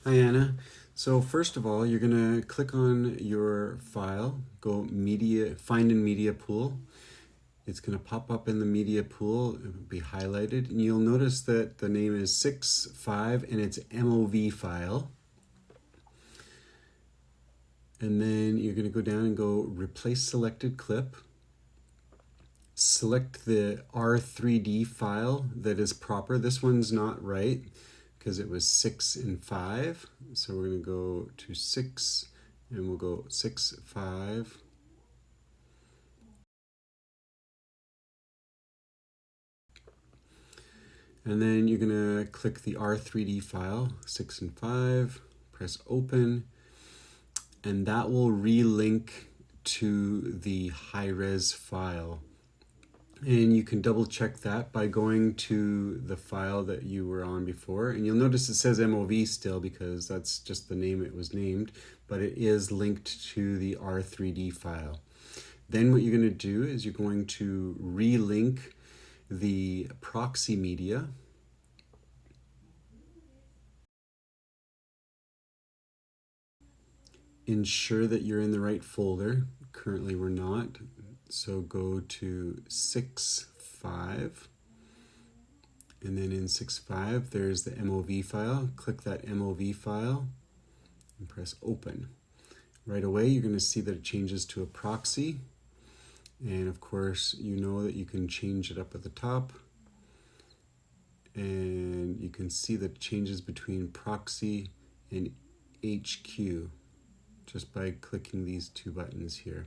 Hi Anna. So first of all, you're going to click on your file, go media, find in media pool. It's going to pop up in the media pool, it will be highlighted, and you'll notice that the name is 6.5 and it's MOV file. And then you're going to go down and go replace selected clip. Select the R3D file that is proper. This one's not right because it was 6 and 5. So we're going to go to 6 and we'll go 6.5. And then you're going to click the R3D file, 6 and 5, press open, and that will relink to the high-res file. And you can double check that by going to the file that you were on before. And you'll notice it says MOV still because that's just the name it was named, but it is linked to the R3D file. Then what you're going to do is you're going to relink the proxy media. Ensure that you're in the right folder. Currently we're not. So go to 6.5, and then in 6.5 there's the MOV file. Click that MOV file and press open. Right away you're going to see that it changes to a proxy, and of course you know that you can change it up at the top, and you can see the changes between proxy and HQ just by clicking these two buttons here.